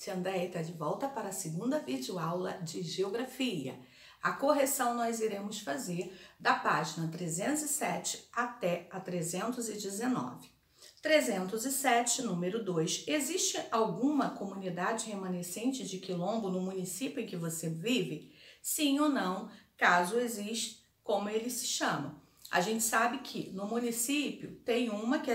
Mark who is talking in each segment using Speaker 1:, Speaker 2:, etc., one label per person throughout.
Speaker 1: Tia Andréia está de volta para a segunda videoaula de Geografia. A correção nós iremos fazer da página 307 até a 319. 307, número 2. Existe alguma comunidade remanescente de quilombo no município em que você vive? Sim ou não? Caso exista, como ele se chama? A gente sabe que no município tem uma que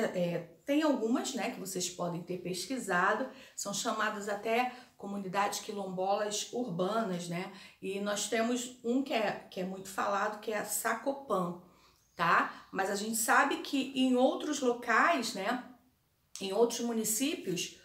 Speaker 1: tem algumas, né, que vocês podem ter pesquisado, são chamadas até comunidades quilombolas urbanas, né? E nós temos um que é muito falado, que é a Sacopã, tá? Mas a gente sabe que em outros locais, né, em outros municípios,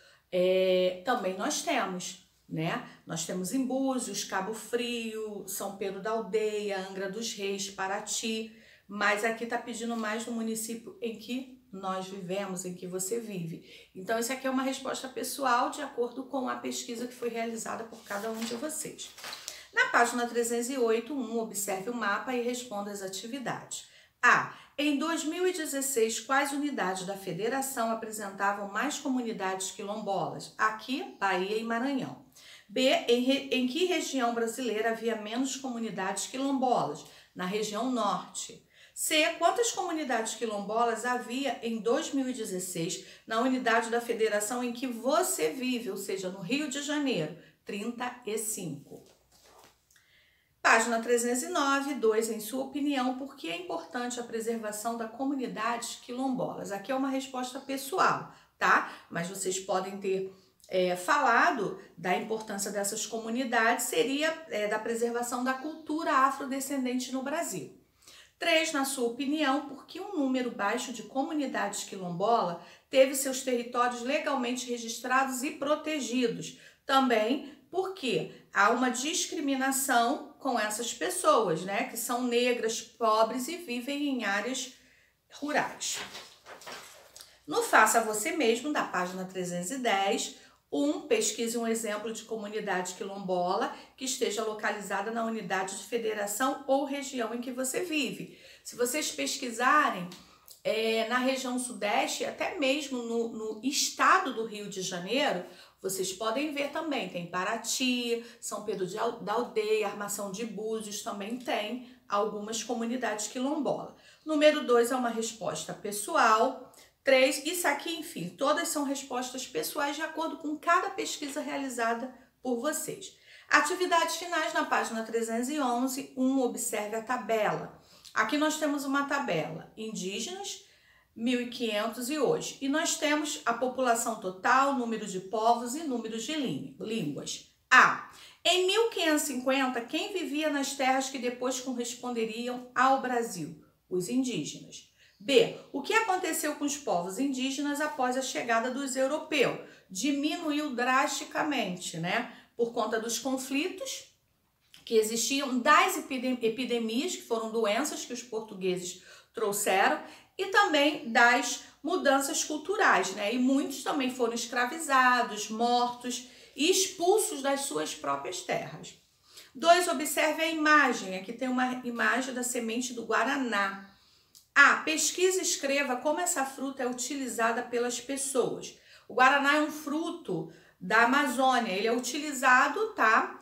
Speaker 1: também nós temos, né? Nós temos em Búzios, Cabo Frio, São Pedro da Aldeia, Angra dos Reis, Paraty, mas aqui tá pedindo mais no município em que nós vivemos, em que você vive. Então, isso aqui é uma resposta pessoal de acordo com a pesquisa que foi realizada por cada um de vocês. Na página 308, observe o mapa e responda as atividades. A. Em 2016, quais unidades da federação apresentavam mais comunidades quilombolas? Aqui, Bahia e Maranhão. B. Em que região brasileira havia menos comunidades quilombolas? Na região norte. C. Quantas comunidades quilombolas havia em 2016 na unidade da federação em que você vive, ou seja, no Rio de Janeiro? 35. Página 309, 2. Em sua opinião, por que é importante a preservação da comunidades quilombolas? Aqui é uma resposta pessoal, tá? Mas vocês podem ter falado da importância dessas comunidades, seria da preservação da cultura afrodescendente no Brasil. 3. Na sua opinião, por que um número baixo de comunidades quilombola teve seus territórios legalmente registrados e protegidos? Também porque há uma discriminação com essas pessoas, né, que são negras, pobres e vivem em áreas rurais. No Faça Você Mesmo, da página 310, pesquise um exemplo de comunidade quilombola que esteja localizada na unidade de federação ou região em que você vive. Se vocês pesquisarem na região sudeste, até mesmo no estado do Rio de Janeiro, vocês podem ver também, tem Paraty, São Pedro da Aldeia, Armação de Búzios, também tem algumas comunidades quilombola. Número 2 é uma resposta pessoal. 3, isso aqui, enfim, todas são respostas pessoais de acordo com cada pesquisa realizada por vocês. Atividades finais na página 311, observe a tabela. Aqui nós temos uma tabela, indígenas, 1.500 e hoje. E nós temos a população total, número de povos e números de línguas. A. Em 1550, quem vivia nas terras que depois corresponderiam ao Brasil? Os indígenas. B. O que aconteceu com os povos indígenas após a chegada dos europeus? Diminuiu drasticamente, né? Por conta dos conflitos que existiam, das epidemias, que foram doenças que os portugueses trouxeram, e também das mudanças culturais, né? E muitos também foram escravizados, mortos e expulsos das suas próprias terras. 2. Observe a imagem. Aqui tem uma imagem da semente do guaraná. A. Pesquise e escreva como essa fruta é utilizada pelas pessoas. O guaraná é um fruto da Amazônia. Ele é utilizado, tá?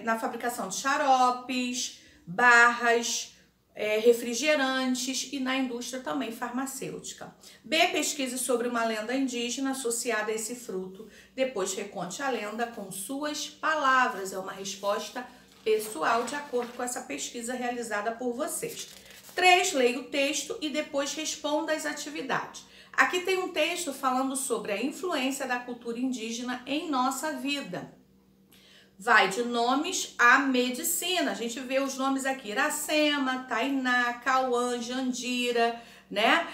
Speaker 1: Na fabricação de xaropes, barras, refrigerantes e na indústria também farmacêutica. B. Pesquise sobre uma lenda indígena associada a esse fruto. Depois reconte a lenda com suas palavras. É uma resposta pessoal de acordo com essa pesquisa realizada por vocês. 3. Leia o texto e depois responda as atividades. Aqui tem um texto falando sobre a influência da cultura indígena em nossa vida. Vai de nomes à medicina. A gente vê os nomes aqui: Iracema, Tainá, Cauã, Jandira, né?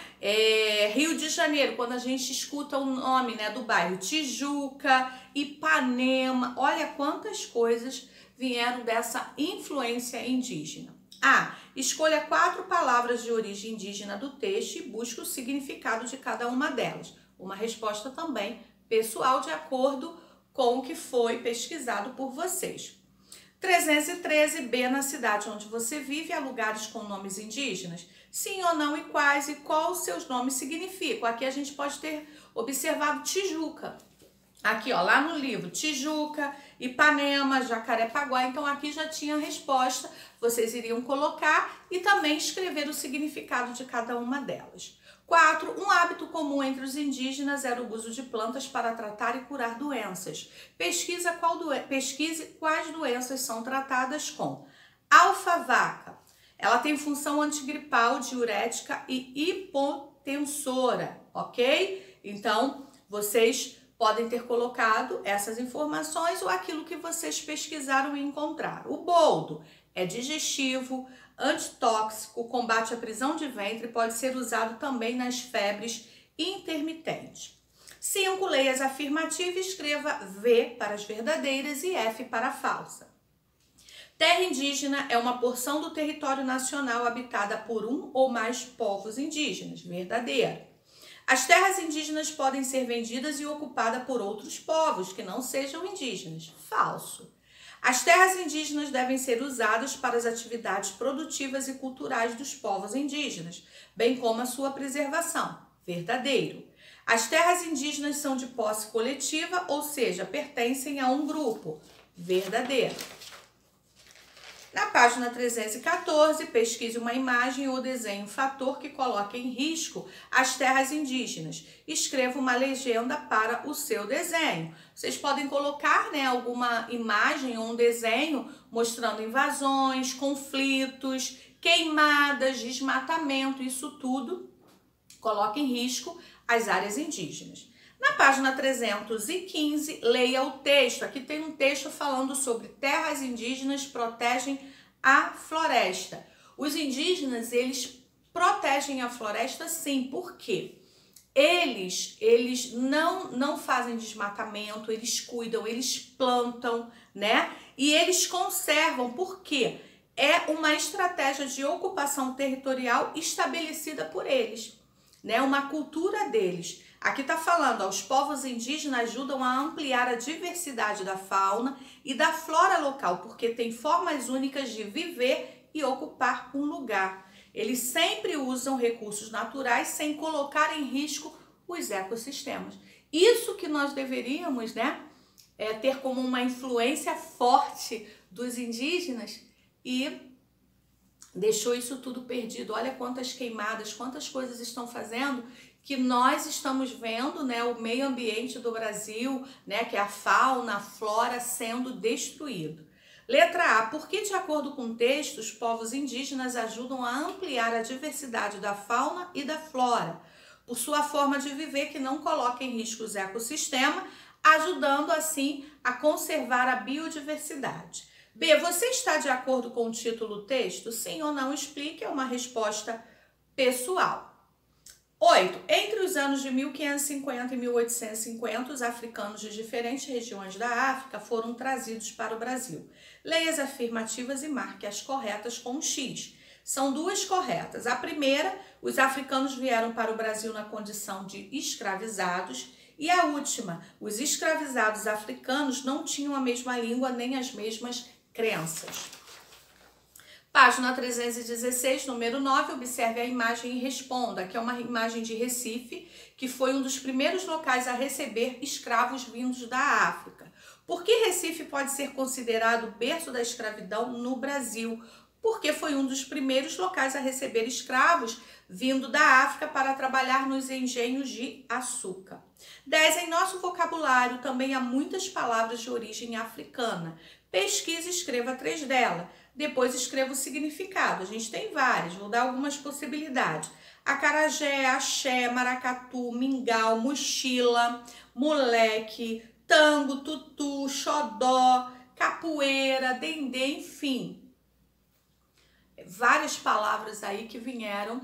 Speaker 1: Rio de Janeiro, quando a gente escuta o nome, né, do bairro, Tijuca, Ipanema. Olha quantas coisas vieram dessa influência indígena. A. Escolha 4 palavras de origem indígena do texto e busque o significado de cada uma delas. Uma resposta também pessoal de acordo com o que foi pesquisado por vocês. 313. B. Na cidade onde você vive, há lugares com nomes indígenas? Sim ou não, e quais, e qual os seus nomes significam? Aqui a gente pode ter observado Tijuca. Aqui, ó, lá no livro, Tijuca, Ipanema, Jacarepaguá. Então, aqui já tinha a resposta. Vocês iriam colocar e também escrever o significado de cada uma delas. 4. Um hábito comum entre os indígenas era o uso de plantas para tratar e curar doenças. Pesquise quais doenças são tratadas com alfavaca. Ela tem função antigripal, diurética e hipotensora, ok? Então, vocês podem ter colocado essas informações ou aquilo que vocês pesquisaram e encontraram. O boldo é digestivo, antitóxico, combate a prisão de ventre, pode ser usado também nas febres intermitentes. 5. Leia as afirmativas e escreva V para as verdadeiras e F para a falsa. Terra indígena é uma porção do território nacional habitada por um ou mais povos indígenas. Verdadeira. As terras indígenas podem ser vendidas e ocupadas por outros povos que não sejam indígenas. Falso. As terras indígenas devem ser usadas para as atividades produtivas e culturais dos povos indígenas, bem como a sua preservação. Verdadeiro. As terras indígenas são de posse coletiva, ou seja, pertencem a um grupo. Verdadeiro. Na página 314, pesquise uma imagem ou desenhe um fator que coloque em risco as terras indígenas. Escreva uma legenda para o seu desenho. Vocês podem colocar, né, alguma imagem ou um desenho mostrando invasões, conflitos, queimadas, desmatamento, isso tudo coloca em risco as áreas indígenas. Na página 315, leia o texto. Aqui tem um texto falando sobre terras indígenas protegem a floresta. Os indígenas, eles protegem a floresta sim, por quê? Eles não fazem desmatamento, eles cuidam, eles plantam, né? E eles conservam, por quê? É uma estratégia de ocupação territorial estabelecida por eles, né? Uma cultura deles. Aqui está falando, ó, os povos indígenas ajudam a ampliar a diversidade da fauna e da flora local, porque tem formas únicas de viver e ocupar um lugar. Eles sempre usam recursos naturais sem colocar em risco os ecossistemas. Isso que nós deveríamos, né, ter como uma influência forte dos indígenas e deixou isso tudo perdido. Olha quantas queimadas, quantas coisas estão fazendo que nós estamos vendo, né, o meio ambiente do Brasil, né, que é a fauna, a flora sendo destruído. Letra A. Por que, de acordo com o texto, os povos indígenas ajudam a ampliar a diversidade da fauna e da flora? Por sua forma de viver que não coloca em risco os ecossistemas, ajudando assim a conservar a biodiversidade. B. Você está de acordo com o título do texto? Sim ou não? Explique, é uma resposta pessoal. 8. Entre os anos de 1550 e 1850, os africanos de diferentes regiões da África foram trazidos para o Brasil. Leia as afirmativas e marque as corretas com um X. São duas corretas. A primeira, os africanos vieram para o Brasil na condição de escravizados. E a última, os escravizados africanos não tinham a mesma língua nem as mesmas crenças. Página 316, número 9, observe a imagem e responda. Aqui é uma imagem de Recife, que foi um dos primeiros locais a receber escravos vindos da África. Por que Recife pode ser considerado o berço da escravidão no Brasil? Porque foi um dos primeiros locais a receber escravos vindo da África para trabalhar nos engenhos de açúcar. 10. Em nosso vocabulário também há muitas palavras de origem africana. Pesquise e escreva 3 delas. Depois escreva o significado. A gente tem várias, vou dar algumas possibilidades. Acarajé, axé, maracatu, mingau, mochila, moleque, tango, tutu, xodó, capoeira, dendê, enfim. Várias palavras aí que vieram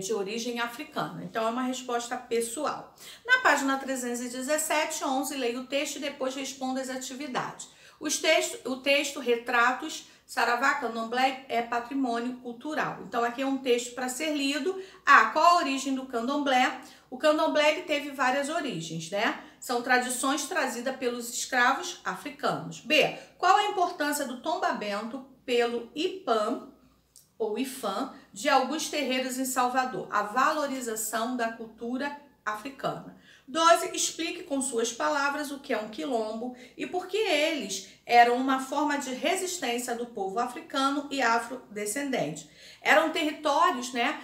Speaker 1: de origem africana. Então, é uma resposta pessoal. Na página 317, 11, leia o texto e depois responda as atividades. O texto Retratos, Saravá, Candomblé é patrimônio cultural. Então, aqui é um texto para ser lido. Qual a origem do candomblé? O candomblé ele teve várias origens, né? São tradições trazidas pelos escravos africanos. B. Qual a importância do tombamento pelo IPAM ou IFAM de alguns terreiros em Salvador? A valorização da cultura africana. 12. Explique com suas palavras o que é um quilombo e por que eles eram uma forma de resistência do povo africano e afrodescendente. Eram territórios, né,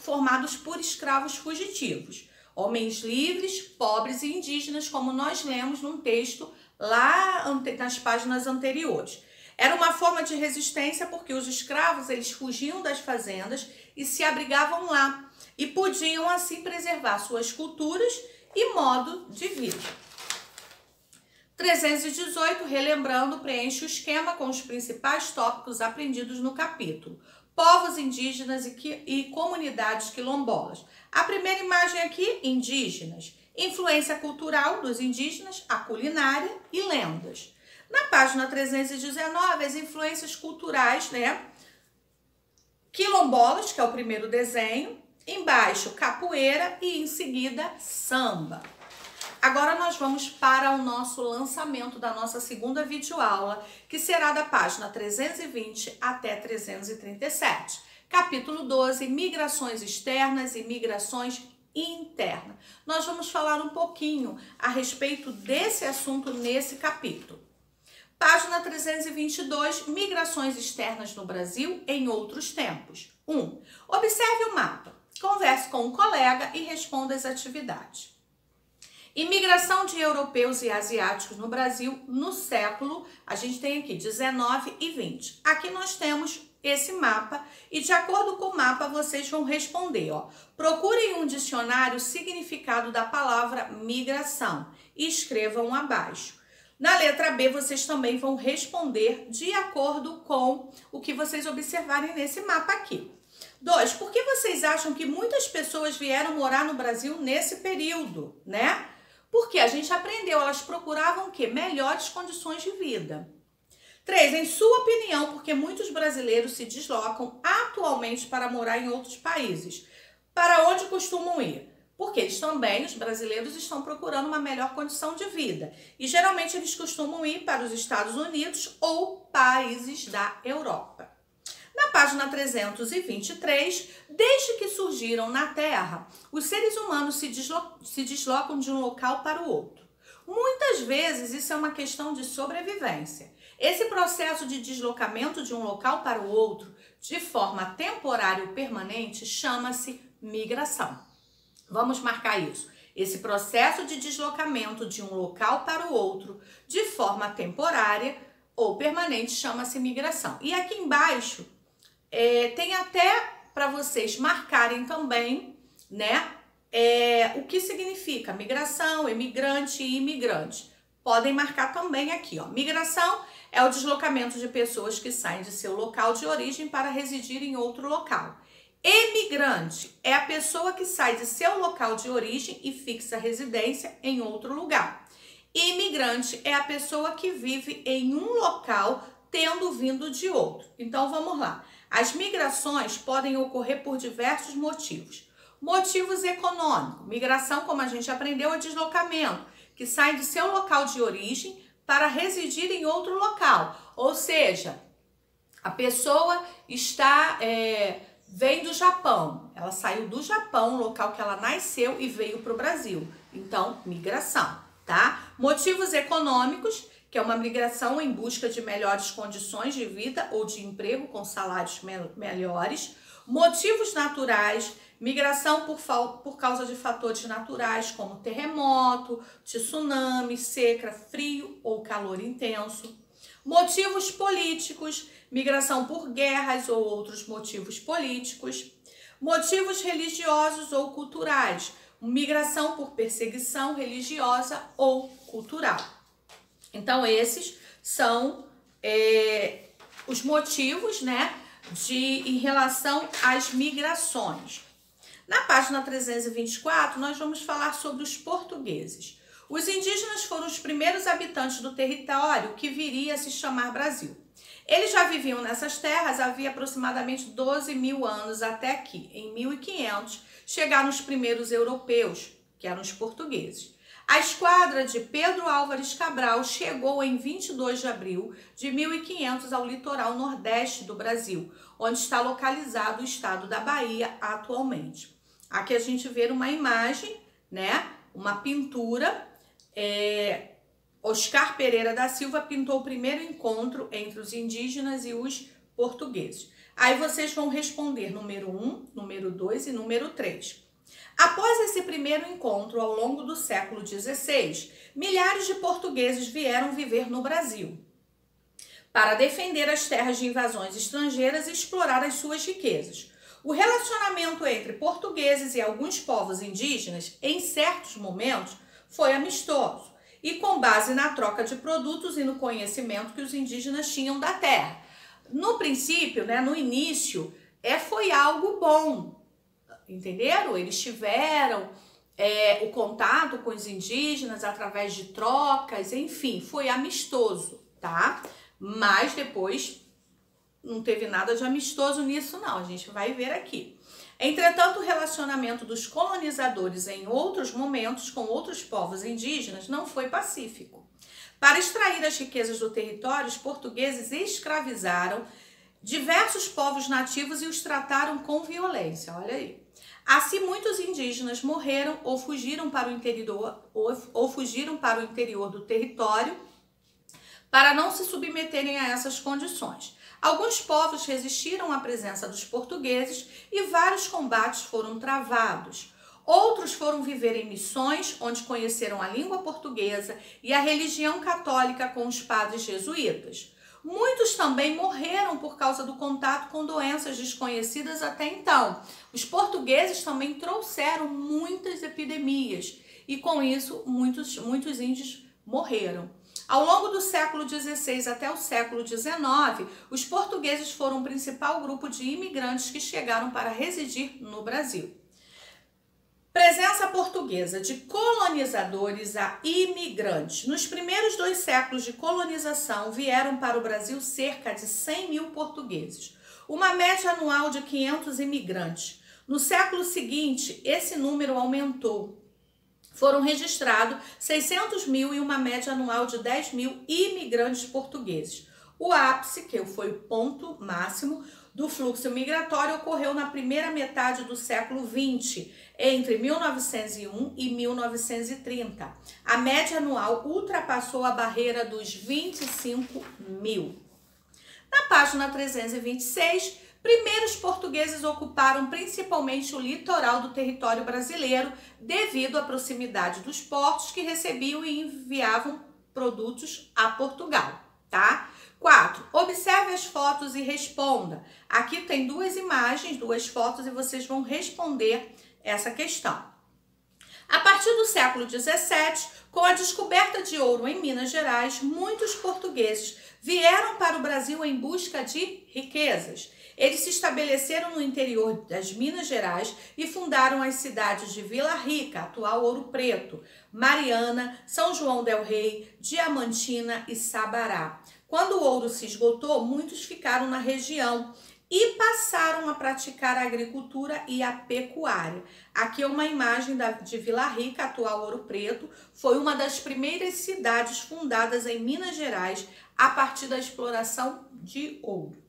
Speaker 1: formados por escravos fugitivos, homens livres, pobres e indígenas, como nós lemos num texto lá nas páginas anteriores. Era uma forma de resistência porque os escravos eles fugiam das fazendas e se abrigavam lá e podiam assim preservar suas culturas e modo de vida. 318, relembrando, preenche o esquema com os principais tópicos aprendidos no capítulo. Povos indígenas e comunidades quilombolas. A primeira imagem aqui, indígenas. Influência cultural dos indígenas, a culinária e lendas. Na página 319, as influências culturais, né? Quilombolas, que é o primeiro desenho. Embaixo, capoeira e em seguida, samba. Agora nós vamos para o nosso lançamento da nossa segunda videoaula, que será da página 320 até 337. Capítulo 12, migrações externas e migrações internas. Nós vamos falar um pouquinho a respeito desse assunto nesse capítulo. Página 322, migrações externas no Brasil em outros tempos. 1. Observe o mapa. Converse com um colega e responda as atividades. Imigração de europeus e asiáticos no Brasil no século, a gente tem aqui 19 e 20. Aqui nós temos esse mapa e de acordo com o mapa vocês vão responder, ó. Procurem um dicionário o significado da palavra migração e escrevam abaixo. Na letra B vocês também vão responder de acordo com o que vocês observarem nesse mapa aqui. 2. Por que vocês acham que muitas pessoas vieram morar no Brasil nesse período, né? Porque a gente aprendeu, elas procuravam o quê? Melhores condições de vida. 3. Em sua opinião, porque muitos brasileiros se deslocam atualmente para morar em outros países. Para onde costumam ir? Porque eles também, os brasileiros, estão procurando uma melhor condição de vida. E geralmente eles costumam ir para os Estados Unidos ou países da Europa. Na página 323, desde que surgiram na Terra, os seres humanos se deslocam de um local para o outro. Muitas vezes isso é uma questão de sobrevivência. Esse processo de deslocamento de um local para o outro, de forma temporária ou permanente, chama-se migração. Vamos marcar isso. Esse processo de deslocamento de um local para o outro, de forma temporária ou permanente, chama-se migração. E aqui embaixo, tem até para vocês marcarem também, né, o que significa migração, emigrante e imigrante. Podem marcar também aqui, ó. Migração é o deslocamento de pessoas que saem de seu local de origem para residir em outro local. Emigrante é a pessoa que sai de seu local de origem e fixa residência em outro lugar. Imigrante é a pessoa que vive em um local tendo vindo de outro. Então vamos lá. As migrações podem ocorrer por diversos motivos. Motivos econômicos. Migração, como a gente aprendeu, é deslocamento, que sai de seu local de origem para residir em outro local. Ou seja, a pessoa vem do Japão. Ela saiu do Japão, local que ela nasceu, e veio para o Brasil. Então, migração, tá? Motivos econômicos, que é uma migração em busca de melhores condições de vida ou de emprego com salários melhores. Motivos naturais, migração por causa de fatores naturais como terremoto, tsunami, seca, frio ou calor intenso. Motivos políticos, migração por guerras ou outros motivos políticos. Motivos religiosos ou culturais, migração por perseguição religiosa ou cultural. Então, esses são os motivos, né, em relação às migrações. Na página 324, nós vamos falar sobre os portugueses. Os indígenas foram os primeiros habitantes do território que viria a se chamar Brasil. Eles já viviam nessas terras havia aproximadamente 12 mil anos até que, em 1500, chegaram os primeiros europeus, que eram os portugueses. A esquadra de Pedro Álvares Cabral chegou em 22 de abril de 1500 ao litoral nordeste do Brasil, onde está localizado o estado da Bahia atualmente. Aqui a gente vê uma imagem, né? Uma pintura. Oscar Pereira da Silva pintou o primeiro encontro entre os indígenas e os portugueses. Aí vocês vão responder número 1, número 2 e número 3. Após esse primeiro encontro, ao longo do século XVI, milhares de portugueses vieram viver no Brasil para defender as terras de invasões estrangeiras e explorar as suas riquezas. O relacionamento entre portugueses e alguns povos indígenas, em certos momentos, foi amistoso e com base na troca de produtos e no conhecimento que os indígenas tinham da terra. No princípio, né, no início, foi algo bom, entenderam? Eles tiveram o contato com os indígenas através de trocas, enfim, foi amistoso, tá? Mas depois não teve nada de amistoso nisso, não. A gente vai ver aqui. Entretanto, o relacionamento dos colonizadores em outros momentos com outros povos indígenas não foi pacífico. Para extrair as riquezas do território, os portugueses escravizaram diversos povos nativos e os trataram com violência. Olha aí. Assim, muitos indígenas morreram ou fugiram para o interior do território para não se submeterem a essas condições. Alguns povos resistiram à presença dos portugueses e vários combates foram travados. Outros foram viver em missões, onde conheceram a língua portuguesa e a religião católica com os padres jesuítas. Muitos também morreram por causa do contato com doenças desconhecidas até então. Os portugueses também trouxeram muitas epidemias e com isso muitos índios morreram. Ao longo do século XVI até o século XIX, os portugueses foram o principal grupo de imigrantes que chegaram para residir no Brasil. Presença portuguesa de colonizadores a imigrantes. Nos primeiros 2 séculos de colonização, vieram para o Brasil cerca de 100 mil portugueses, uma média anual de 500 imigrantes. No século seguinte, esse número aumentou. Foram registrados 600 mil e uma média anual de 10 mil imigrantes portugueses. O ápice, que foi o ponto máximo do fluxo migratório, ocorreu na primeira metade do século XX, entre 1901 e 1930. A média anual ultrapassou a barreira dos 25 mil. Na página 326, primeiros portugueses ocuparam principalmente o litoral do território brasileiro devido à proximidade dos portos que recebiam e enviavam produtos a Portugal, tá? 4. Observe as fotos e responda. Aqui tem 2 imagens, 2 fotos e vocês vão responder essa questão. A partir do século XVII, com a descoberta de ouro em Minas Gerais, muitos portugueses vieram para o Brasil em busca de riquezas. Eles se estabeleceram no interior das Minas Gerais e fundaram as cidades de Vila Rica, atual Ouro Preto, Mariana, São João del Rei, Diamantina e Sabará. Quando o ouro se esgotou, muitos ficaram na região e passaram a praticar a agricultura e a pecuária. Aqui é uma imagem de Vila Rica, atual Ouro Preto. Foi uma das primeiras cidades fundadas em Minas Gerais a partir da exploração de ouro.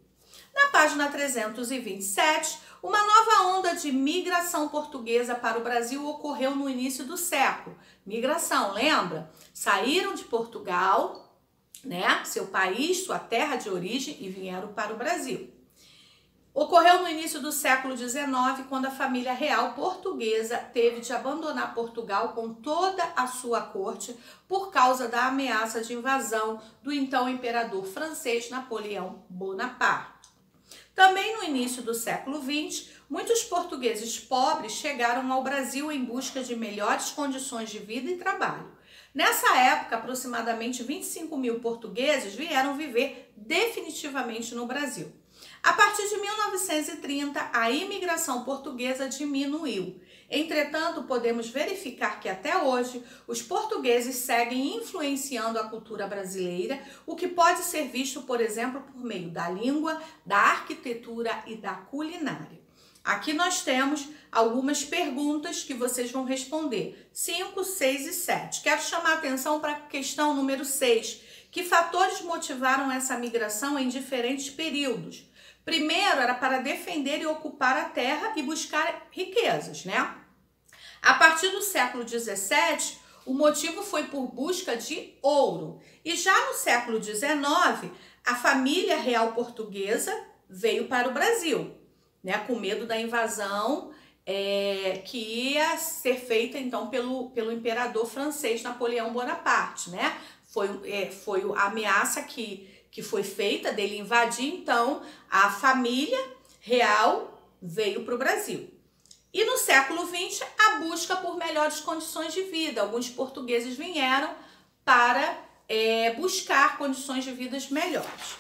Speaker 1: Na página 327, uma nova onda de migração portuguesa para o Brasil ocorreu no início do século. Migração, lembra? Saíram de Portugal, né, seu país, sua terra de origem, e vieram para o Brasil. Ocorreu no início do século XIX, quando a família real portuguesa teve de abandonar Portugal com toda a sua corte por causa da ameaça de invasão do então imperador francês Napoleão Bonaparte. Também no início do século XX, muitos portugueses pobres chegaram ao Brasil em busca de melhores condições de vida e trabalho. Nessa época, aproximadamente 25 mil portugueses vieram viver definitivamente no Brasil. A partir de 1930, a imigração portuguesa diminuiu. Entretanto, podemos verificar que até hoje os portugueses seguem influenciando a cultura brasileira, o que pode ser visto, por exemplo, por meio da língua, da arquitetura e da culinária. Aqui nós temos algumas perguntas que vocês vão responder, 5, 6 e 7. Quero chamar a atenção para a questão número 6, que fatores motivaram essa migração em diferentes períodos? Primeiro, era para defender e ocupar a terra e buscar riquezas, né? A partir do século XVII, o motivo foi por busca de ouro. E já no século XIX, a família real portuguesa veio para o Brasil, né, com medo da invasão que ia ser feita então pelo imperador francês Napoleão Bonaparte, né? Foi a ameaça que foi feita dele invadir, então a família real veio para o Brasil. E no século XX, a busca por melhores condições de vida. Alguns portugueses vieram para buscar condições de vida melhores.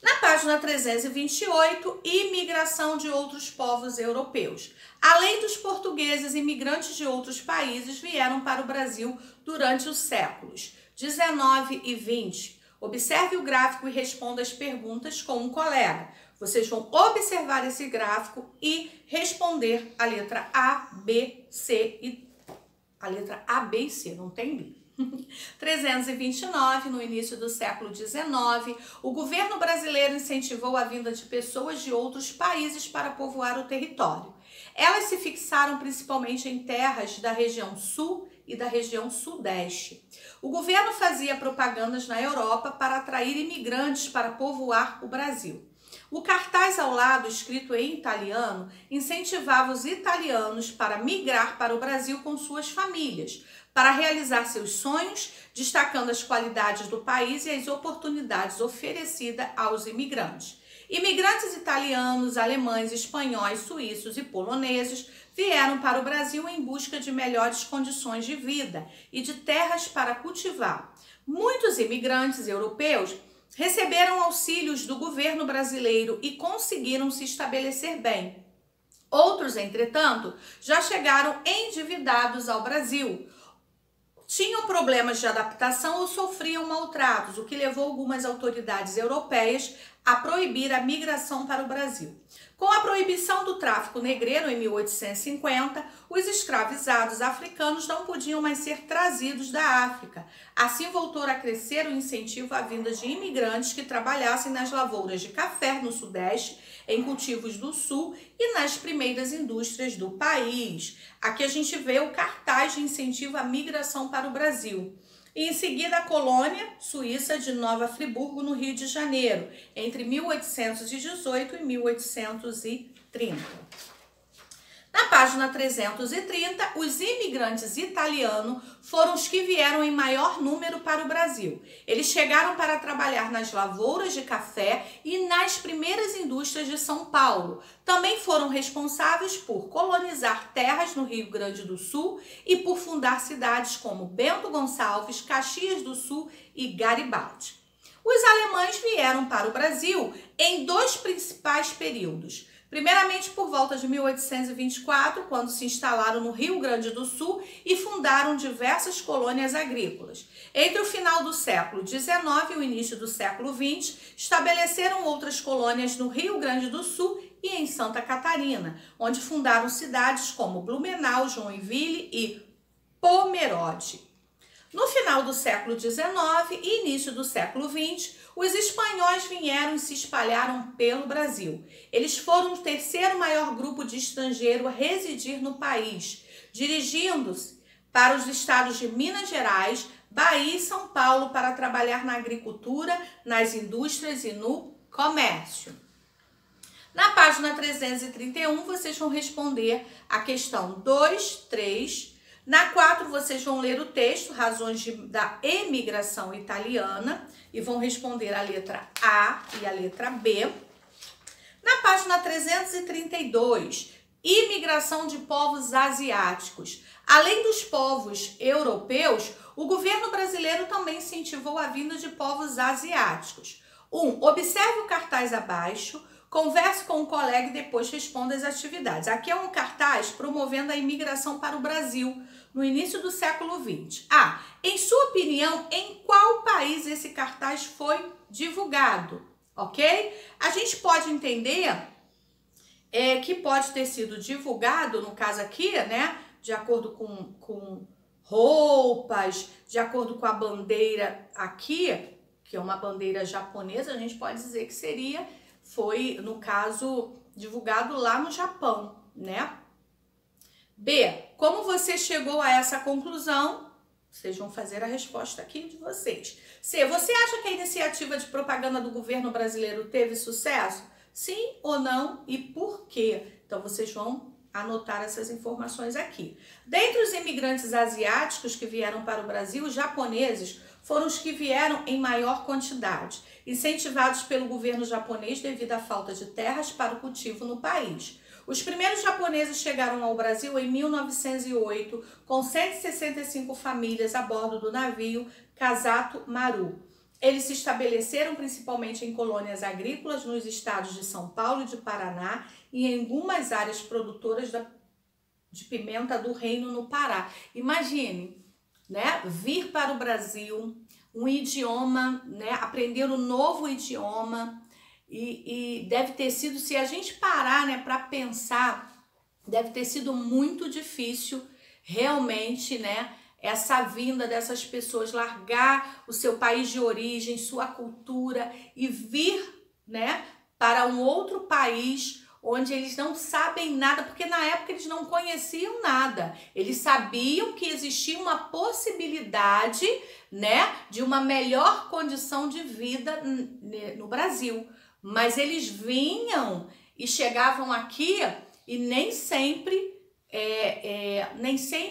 Speaker 1: Na página 328, imigração de outros povos europeus. Além dos portugueses, imigrantes de outros países vieram para o Brasil durante os séculos 19 e 20. Observe o gráfico e responda as perguntas com um colega. Vocês vão observar esse gráfico e responder a letra A, B, C e a letra A, B e C, não tem B. 329, no início do século XIX, o governo brasileiro incentivou a vinda de pessoas de outros países para povoar o território. Elas se fixaram principalmente em terras da região sul e da região sudeste. O governo fazia propagandas na Europa para atrair imigrantes para povoar o Brasil. O cartaz ao lado, escrito em italiano, incentivava os italianos para migrar para o Brasil com suas famílias, para realizar seus sonhos, destacando as qualidades do país e as oportunidades oferecidas aos imigrantes. Imigrantes italianos, alemães, espanhóis, suíços e poloneses vieram para o Brasil em busca de melhores condições de vida e de terras para cultivar. Muitos imigrantes europeus receberam auxílios do governo brasileiro e conseguiram se estabelecer bem. Outros, entretanto, já chegaram endividados ao Brasil. Tinham problemas de adaptação ou sofriam maltratos, o que levou algumas autoridades europeias a proibir a migração para o Brasil. Com a proibição do tráfico negreiro em 1850, os escravizados africanos não podiam mais ser trazidos da África. Assim voltou a crescer o incentivo à vinda de imigrantes que trabalhassem nas lavouras de café no Sudeste, em cultivos do Sul e nas primeiras indústrias do país. Aqui a gente vê o cartaz de incentivo à migração para o Brasil. E em seguida, a colônia suíça de Nova Friburgo, no Rio de Janeiro, entre 1818 e 1830. Na página 330, os imigrantes italianos foram os que vieram em maior número para o Brasil. Eles chegaram para trabalhar nas lavouras de café e nas primeiras indústrias de São Paulo. Também foram responsáveis por colonizar terras no Rio Grande do Sul e por fundar cidades como Bento Gonçalves, Caxias do Sul e Garibaldi. Os alemães vieram para o Brasil em dois principais períodos. Primeiramente por volta de 1824, quando se instalaram no Rio Grande do Sul e fundaram diversas colônias agrícolas. Entre o final do século XIX e o início do século XX, estabeleceram outras colônias no Rio Grande do Sul e em Santa Catarina, onde fundaram cidades como Blumenau, Joinville e Pomerode. No final do século XIX e início do século XX, os espanhóis vieram e se espalharam pelo Brasil. Eles foram o terceiro maior grupo de estrangeiros a residir no país, dirigindo-se para os estados de Minas Gerais, Bahia e São Paulo para trabalhar na agricultura, nas indústrias e no comércio. Na página 331, vocês vão responder a questão 2, 3. Na 4, vocês vão ler o texto, razões da emigração italiana, e vão responder a letra A e a letra B. Na página 332, imigração de povos asiáticos. Além dos povos europeus, o governo brasileiro também incentivou a vinda de povos asiáticos. 1. Observe o cartaz abaixo. Converse com um colega e depois responda as atividades. Aqui é um cartaz promovendo a imigração para o Brasil no início do século XX. Em sua opinião, em qual país esse cartaz foi divulgado? Ok? A gente pode entender que pode ter sido divulgado, no caso aqui, né, de acordo com roupas, de acordo com a bandeira aqui, que é uma bandeira japonesa, a gente pode dizer que foi, no caso, divulgado lá no Japão, né? B, como você chegou a essa conclusão? Vocês vão fazer a resposta aqui de vocês. C, você acha que a iniciativa de propaganda do governo brasileiro teve sucesso? Sim ou não e por quê? Então, vocês vão anotar essas informações aqui. Dentre os imigrantes asiáticos que vieram para o Brasil, os japoneses foram os que vieram em maior quantidade, incentivados pelo governo japonês devido à falta de terras para o cultivo no país. Os primeiros japoneses chegaram ao Brasil em 1908, com 165 famílias a bordo do navio Kasato Maru. Eles se estabeleceram principalmente em colônias agrícolas nos estados de São Paulo e de Paraná e em algumas áreas produtoras de pimenta do Reino no Pará. Imagine, né, vir para o Brasil, um idioma, né, aprender um novo idioma e deve ter sido, se a gente parar, né, para pensar, deve ter sido muito difícil realmente, né, essa vinda dessas pessoas, largar o seu país de origem, sua cultura e vir, né, para um outro país onde eles não sabem nada, porque na época eles não conheciam nada. Eles sabiam que existia uma possibilidade, né, de uma melhor condição de vida no Brasil. Mas eles vinham e chegavam aqui e nem sempre,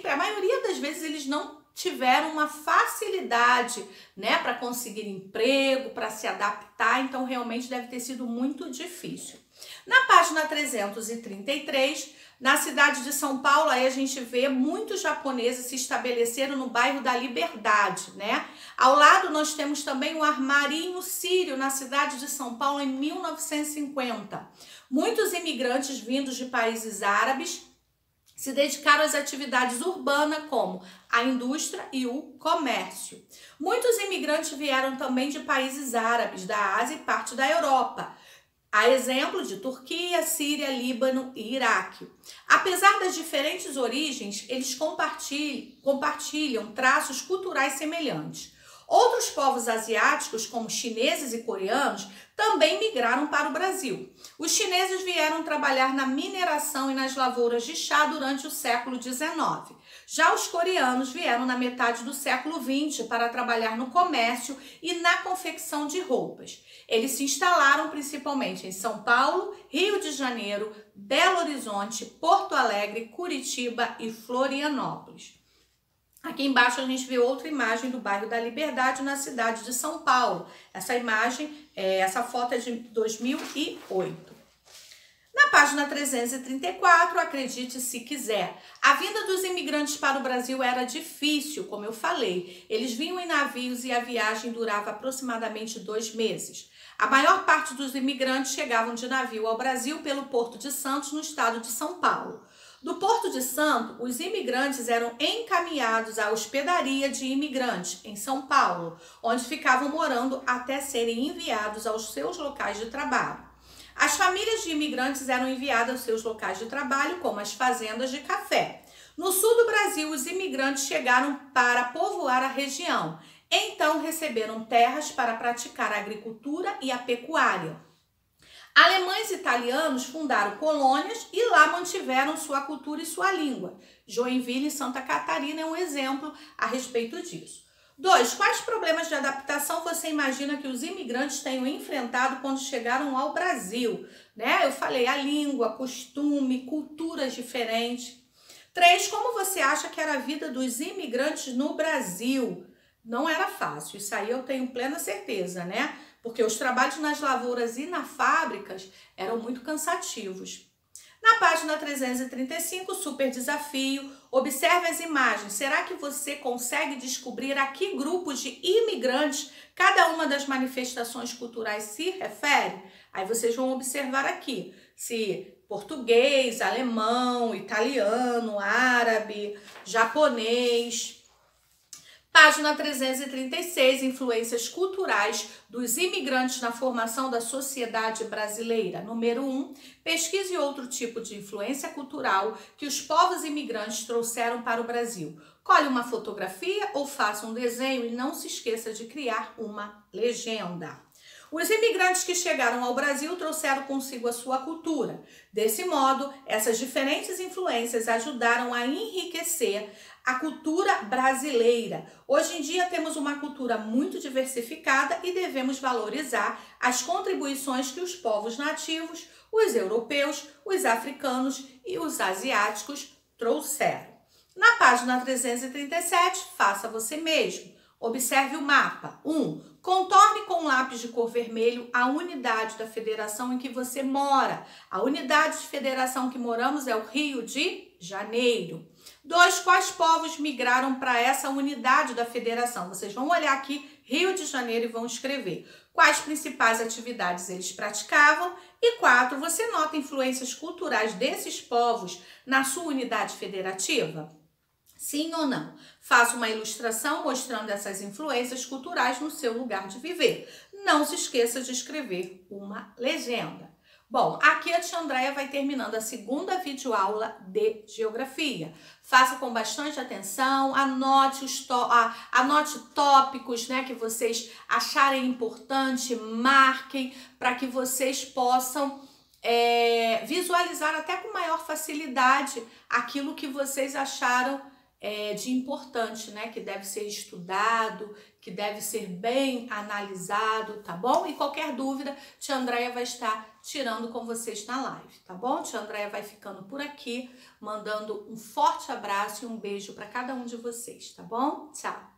Speaker 1: a maioria das vezes eles não tiveram uma facilidade, né, para conseguir emprego, para se adaptar, então realmente deve ter sido muito difícil. Na página 333, na cidade de São Paulo, aí a gente vê muitos japoneses se estabeleceram no bairro da Liberdade, né? Ao lado nós temos também o Armarinho Sírio, na cidade de São Paulo, em 1950. Muitos imigrantes vindos de países árabes se dedicaram às atividades urbanas, como a indústria e o comércio. Muitos imigrantes vieram também de países árabes, da Ásia e parte da Europa, a exemplo de Turquia, Síria, Líbano e Iraque. Apesar das diferentes origens, eles compartilham traços culturais semelhantes. Outros povos asiáticos, como chineses e coreanos, também migraram para o Brasil. Os chineses vieram trabalhar na mineração e nas lavouras de chá durante o século XIX. Já os coreanos vieram na metade do século XX para trabalhar no comércio e na confecção de roupas. Eles se instalaram principalmente em São Paulo, Rio de Janeiro, Belo Horizonte, Porto Alegre, Curitiba e Florianópolis. Aqui embaixo a gente vê outra imagem do bairro da Liberdade, na cidade de São Paulo. Essa foto é de 2008. Na página 334, acredite se quiser, a vinda dos imigrantes para o Brasil era difícil, como eu falei. Eles vinham em navios e a viagem durava aproximadamente 2 meses. A maior parte dos imigrantes chegavam de navio ao Brasil pelo Porto de Santos, no estado de São Paulo. Do Porto de Santos, os imigrantes eram encaminhados à hospedaria de imigrantes em São Paulo, onde ficavam morando até serem enviados aos seus locais de trabalho. As famílias de imigrantes eram enviadas aos seus locais de trabalho, como as fazendas de café. No sul do Brasil, os imigrantes chegaram para povoar a região. Então, receberam terras para praticar a agricultura e a pecuária. Alemães e italianos fundaram colônias e lá mantiveram sua cultura e sua língua. Joinville, Santa Catarina, é um exemplo a respeito disso. 2. Quais problemas de adaptação você imagina que os imigrantes tenham enfrentado quando chegaram ao Brasil? Né? Eu falei a língua, costume, culturas diferentes. 3. Como você acha que era a vida dos imigrantes no Brasil? Não era fácil, isso aí eu tenho plena certeza, né? Porque os trabalhos nas lavouras e nas fábricas eram muito cansativos. Na página 335, super desafio, observe as imagens. Será que você consegue descobrir a que grupos de imigrantes cada uma das manifestações culturais se refere? Aí vocês vão observar aqui, se português, alemão, italiano, árabe, japonês. Página 336, influências culturais dos imigrantes na formação da sociedade brasileira. Número 1, pesquise outro tipo de influência cultural que os povos imigrantes trouxeram para o Brasil. Colhe uma fotografia ou faça um desenho e não se esqueça de criar uma legenda. Os imigrantes que chegaram ao Brasil trouxeram consigo a sua cultura. Desse modo, essas diferentes influências ajudaram a enriquecer a cultura brasileira. Hoje em dia temos uma cultura muito diversificada e devemos valorizar as contribuições que os povos nativos, os europeus, os africanos e os asiáticos trouxeram. Na página 337, faça você mesmo. Observe o mapa. 1. Contorne com lápis de cor vermelho a unidade da federação em que você mora. A unidade de federação que moramos é o Rio de Janeiro. 2. Quais povos migraram para essa unidade da federação? Vocês vão olhar aqui, Rio de Janeiro, e vão escrever quais principais atividades eles praticavam. E 4. Você nota influências culturais desses povos na sua unidade federativa? Sim ou não? Faça uma ilustração mostrando essas influências culturais no seu lugar de viver. Não se esqueça de escrever uma legenda. Bom, aqui a tia Andréia vai terminando a segunda videoaula de Geografia. Faça com bastante atenção, anote tópicos, né, que vocês acharem importante, marquem para que vocês possam visualizar até com maior facilidade aquilo que vocês acharam de importante, né? Que deve ser estudado, que deve ser bem analisado, tá bom? E qualquer dúvida, tia Andréia vai estar tirando com vocês na live, tá bom? Tia Andréia vai ficando por aqui, mandando um forte abraço e um beijo para cada um de vocês, tá bom? Tchau!